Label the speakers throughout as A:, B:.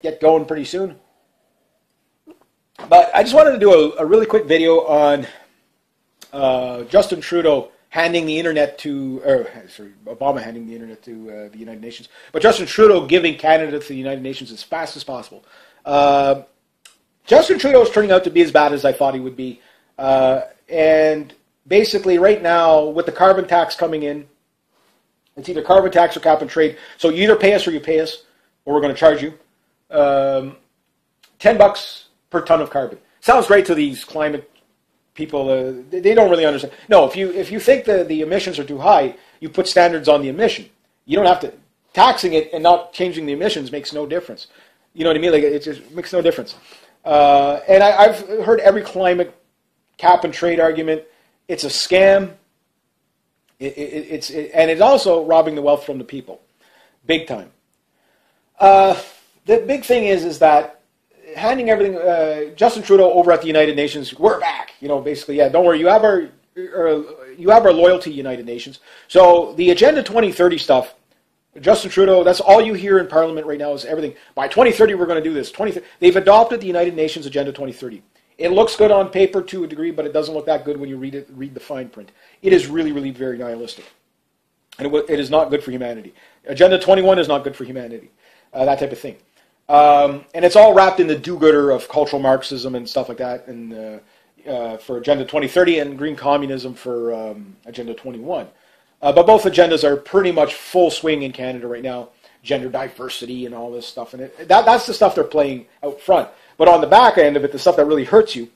A: get going pretty soon. But I just wanted to do a really quick video on Justin Trudeau handing the internet to, Obama handing the internet to the United Nations, but Justin Trudeau giving Canada to the United Nations as fast as possible. Justin Trudeau is turning out to be as bad as I thought he would be. And basically right now, with the carbon tax coming in, it's either carbon tax or cap and trade. So you either pay us or you pay us, or we're going to charge you. $10 per ton of carbon. Sounds great to these climate people. They don't really understand. No, if you think the emissions are too high, you put standards on the emission. You don't have to. Taxing it and not changing the emissions makes no difference. You know what I mean? Like, it just makes no difference. And I've heard every climate cap and trade argument. It's a scam. And it's also robbing the wealth from the people, big time. The big thing is that handing everything, Justin Trudeau over at the United Nations, we're back. You know, basically, yeah. Don't worry, you have our loyalty, United Nations. So the Agenda 2030 stuff, Justin Trudeau, that's all you hear in Parliament right now is everything. By 2030, we're going to do this. They've adopted the United Nations Agenda 2030. It looks good on paper to a degree, but it doesn't look that good when you read the fine print. It is really, really very nihilistic. And it is not good for humanity. Agenda 21 is not good for humanity. That type of thing. And it's all wrapped in the do-gooder of cultural Marxism and stuff like that, and for Agenda 2030 and green communism for Agenda 21. But both agendas are pretty much full swing in Canada right now. Gender diversity and all this stuff. And that's the stuff they're playing out front. But on the back end of it, the stuff that really hurts you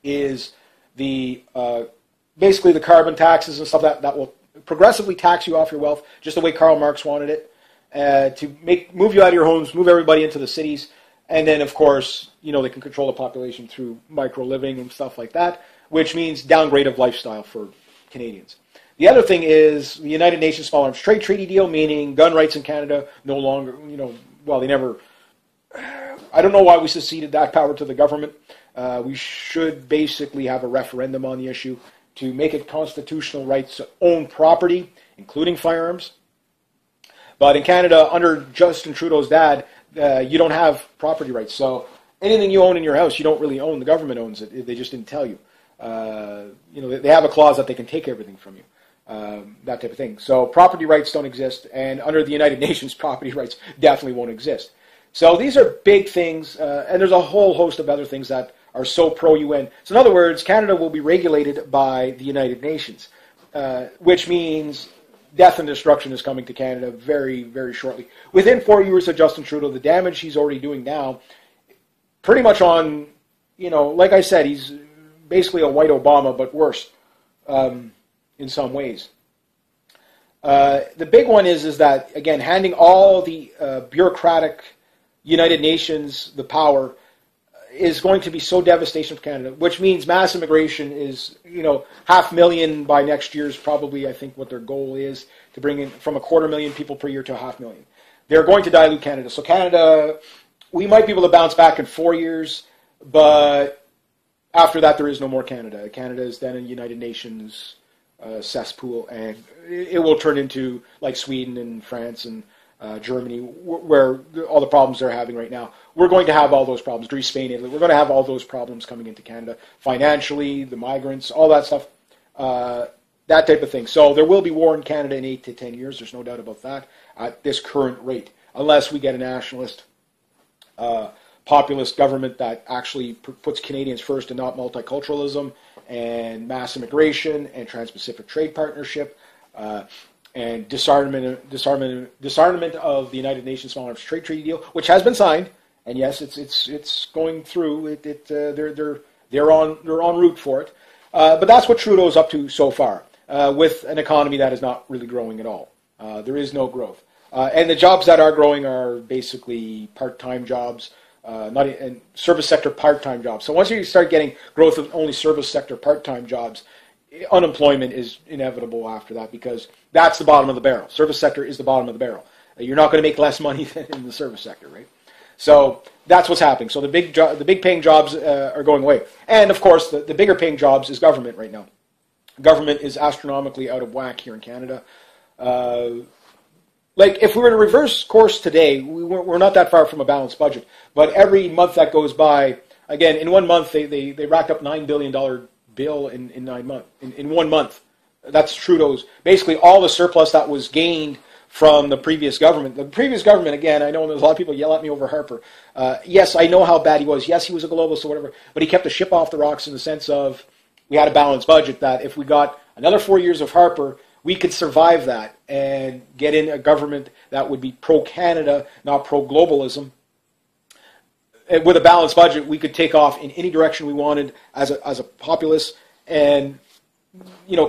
A: is basically the carbon taxes and stuff that will progressively tax you off your wealth, just the way Karl Marx wanted it, to move you out of your homes, move everybody into the cities. And then, of course, you know, they can control the population through micro-living and stuff like that, which means downgrade of lifestyle for Canadians. The other thing is the United Nations Small Arms Trade Treaty deal, meaning gun rights in Canada no longer, you know, well, they never, I don't know why we seceded that power to the government. We should basically have a referendum on the issue to make it constitutional rights to own property, including firearms. But in Canada, under Justin Trudeau's dad, you don't have property rights. So anything you own in your house, you don't really own. The government owns it. They just didn't tell you. You know, they have a clause that they can take everything from you. That type of thing. So property rights don't exist, and under the United Nations, property rights definitely won't exist. So these are big things, and there's a whole host of other things that are so pro-UN. So in other words, Canada will be regulated by the United Nations, which means death and destruction is coming to Canada very, very shortly. Within 4 years of Justin Trudeau, the damage he's already doing now, pretty much on, you know, like I said, he's basically a white Obama, but worse. In some ways. The big one is that, again, handing all the bureaucratic United Nations the power is going to be so devastating for Canada, which means mass immigration is, you know, 500,000 by next year is probably, I think, what their goal is, to bring in from 250,000 people per year to 500,000. They're going to dilute Canada. So Canada, we might be able to bounce back in 4 years, but after that there is no more Canada. Canada is then a United Nations cesspool, and it will turn into like Sweden and France and Germany, where all the problems they're having right now. We're going to have all those problems. Greece, Spain, Italy. We're going to have all those problems coming into Canada financially, the migrants, all that stuff, that type of thing. So there will be war in Canada in 8 to 10 years. There's no doubt about that at this current rate, unless we get a nationalist, populist government that actually puts Canadians first and not multiculturalism and mass immigration and trans-Pacific trade partnership and disarmament of the United Nations Small Arms Trade Treaty deal, which has been signed, and yes, it's going through. They're en route for it, but that's what Trudeau's up to so far, with an economy that is not really growing at all. There is no growth, and the jobs that are growing are basically part-time jobs. Not in service sector part-time jobs. So once you start getting growth of only service sector part-time jobs, unemployment is inevitable after that, because that's the bottom of the barrel. Service sector is the bottom of the barrel. You're not going to make less money than in the service sector, right? So that's what's happening. So the big paying jobs are going away. And of course, the bigger paying jobs is government right now. Government is astronomically out of whack here in Canada. like if we were to reverse course today, we're not that far from a balanced budget. But every month that goes by, again, in 1 month they racked up $9 billion bill in 9 months. In 1 month, that's Trudeau's basically all the surplus that was gained from the previous government. The previous government, again, I know there's a lot of people yell at me over Harper. Yes, I know how bad he was. Yes, he was a globalist or whatever, but he kept the ship off the rocks in the sense of we had a balanced budget that if we got another 4 years of Harper, we could survive that and get in a government that would be pro-Canada, not pro-globalism. And with a balanced budget, we could take off in any direction we wanted as a populace, and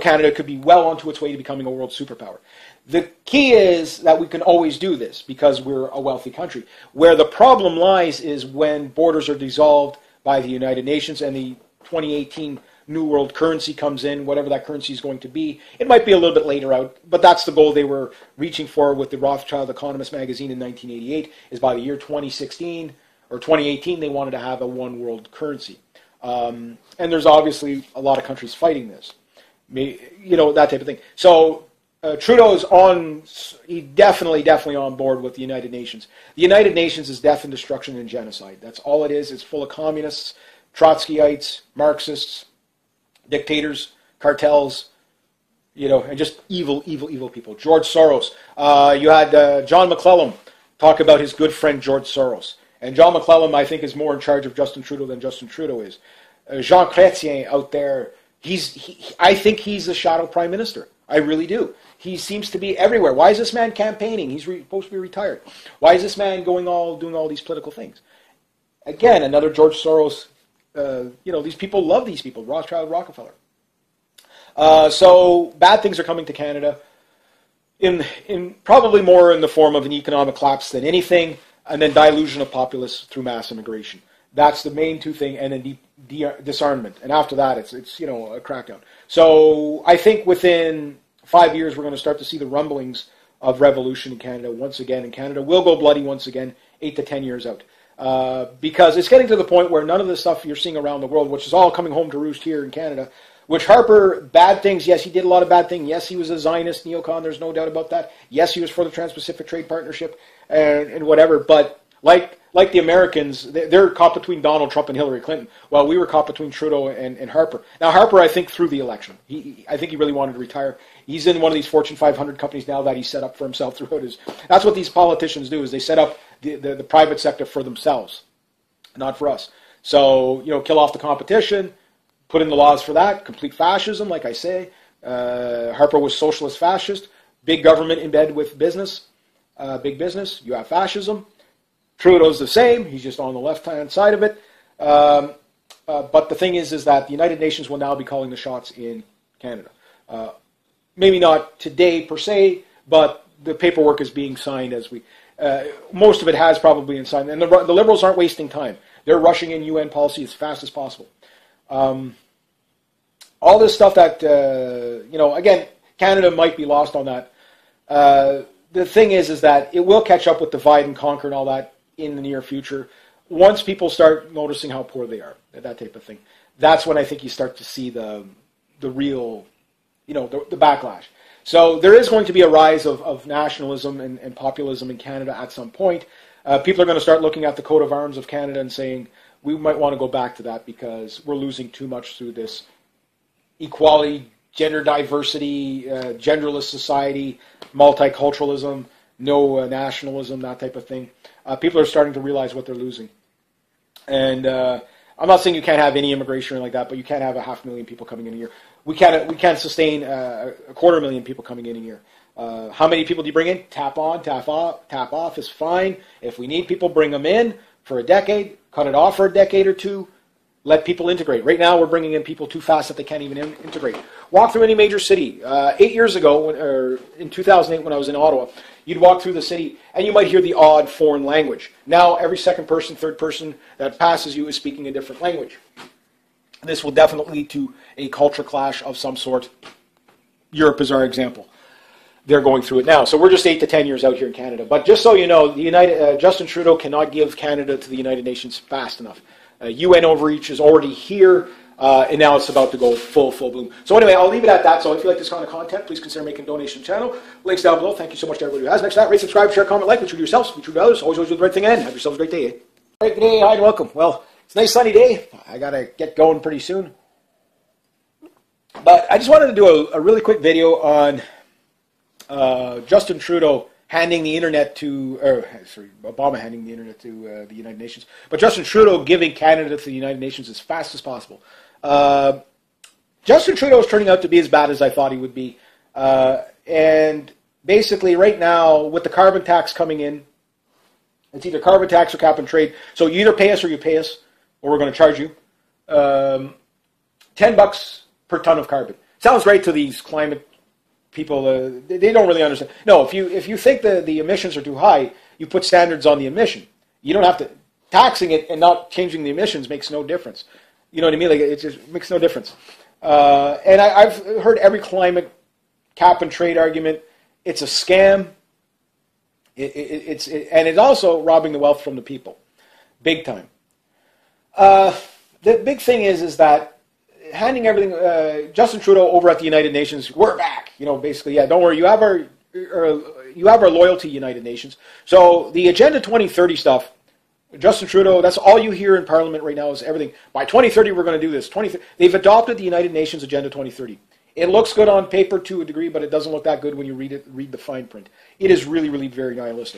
A: Canada could be well onto its way to becoming a world superpower. The key is that we can always do this because we're a wealthy country. Where the problem lies is when borders are dissolved by the United Nations and the 2018 New World Currency comes in, whatever that currency is going to be. It might be a little bit later out, but that's the goal they were reaching for with the Rothschild Economist magazine in 1988, is by the year 2016 or 2018 they wanted to have a one world currency. And there's obviously a lot of countries fighting this. That type of thing. So Trudeau is definitely on board with the United Nations. The United Nations is death and destruction and genocide. That's all it is. It's full of communists, Trotskyites, Marxists, dictators, cartels, and just evil people. George Soros. You had John McClellan talk about his good friend George Soros. And John McClellan, I think, is more in charge of Justin Trudeau than Justin Trudeau is. Jean Chrétien out there, I think he's a shadow prime minister. I really do. He seems to be everywhere. Why is this man campaigning? He's supposed to be retired. Why is this man doing all these political things? Again, another George Soros. These people love these people. Rothschild, Rockefeller. So bad things are coming to Canada. In probably more in the form of an economic collapse than anything, and then dilution of populace through mass immigration. That's the main two things, and then disarmament. And after that, it's a crackdown. So I think within 5 years, we're going to start to see the rumblings of revolution in Canada once again. And Canada will go bloody once again, 8 to 10 years out. Because it's getting to the point where none of the stuff you're seeing around the world, which is all coming home to roost here in Canada, which Harper, bad things, yes, he did a lot of bad things. Yes, he was a Zionist neocon, there's no doubt about that. Yes, he was for the Trans-Pacific Trade Partnership and whatever. But like the Americans, they're caught between Donald Trump and Hillary Clinton. Well, we were caught between Trudeau and Harper. Now, Harper, I think, threw the election. I think he really wanted to retire. He's in one of these Fortune 500 companies now that he set up for himself throughout his... That's what these politicians do, is they set up the private sector for themselves, not for us. So, kill off the competition, put in the laws for that, complete fascism, like I say. Harper was socialist fascist, big government in bed with business, big business, you have fascism. Trudeau's the same, he's just on the left-hand side of it. But the thing is that the United Nations will now be calling the shots in Canada. Maybe not today per se, but the paperwork is being signed as we... most of it has probably been signed. And the Liberals aren't wasting time. They're rushing in UN policy as fast as possible. All this stuff that, again, Canada might be lost on that. The thing is that it will catch up with divide and conquer and all that in the near future. Once people start noticing how poor they are, that type of thing, that's when I think you start to see the real, the backlash. So there is going to be a rise of nationalism and populism in Canada at some point. People are going to start looking at the coat of arms of Canada and saying, we might want to go back to that because we're losing too much through this equality, gender diversity, genderless society, multiculturalism, no nationalism, that type of thing. People are starting to realize what they're losing. And I'm not saying you can't have any immigration or like that, but you can't have 500,000 people coming in a year. We can't sustain 250,000 people coming in a year. How many people do you bring in? Tap on, tap off is fine. If we need people, bring them in for a decade, cut it off for a decade or two, let people integrate. Right now, we're bringing in people too fast that they can't even integrate. Walk through any major city. 8 years ago, or in 2008 when I was in Ottawa, you'd walk through the city and you might hear the odd foreign language. Now, every second person, third person that passes you is speaking a different language. This will definitely lead to a culture clash of some sort. Europe is our example. They're going through it now. So we're just 8 to 10 years out here in Canada. But just so you know, Justin Trudeau cannot give Canada to the United Nations fast enough. UN overreach is already here. And now it's about to go full bloom. So anyway, I'll leave it at that. So if you like this kind of content, please consider making a donation to the channel. Links down below. Thank you so much to everybody who has. Next to that, rate, subscribe, share, comment, like. Be true to yourselves, be true to others. Always do the right thing, and have yourselves a great day. Great day. Hi and welcome. Well, it's a nice sunny day. I got to get going pretty soon. But I just wanted to do a really quick video on Justin Trudeau handing the internet to, Obama handing the internet to the United Nations. But Justin Trudeau giving Canada to the United Nations as fast as possible. Justin Trudeau is turning out to be as bad as I thought he would be. And basically right now, with the carbon tax coming in, it's either carbon tax or cap and trade. So you either pay us or you pay us, or we're going to charge you. $10 per ton of carbon. Sounds great to these climate people. They don't really understand. No, if you think the emissions are too high, you put standards on the emission. You don't have to. Taxing it and not changing the emissions makes no difference. You know what I mean? Like, it just makes no difference. And I've heard every climate cap and trade argument. It's a scam. And it's also robbing the wealth from the people, big time. The big thing is that handing everything, Justin Trudeau over at the United Nations, we're back. You know, basically, yeah. Don't worry, you have our loyalty, United Nations. So the Agenda 2030 stuff, Justin Trudeau, that's all you hear in Parliament right now is everything. By 2030, we're going to do this. They've adopted the United Nations Agenda 2030. It looks good on paper to a degree, but it doesn't look that good when you read the fine print. It is really, really very nihilistic.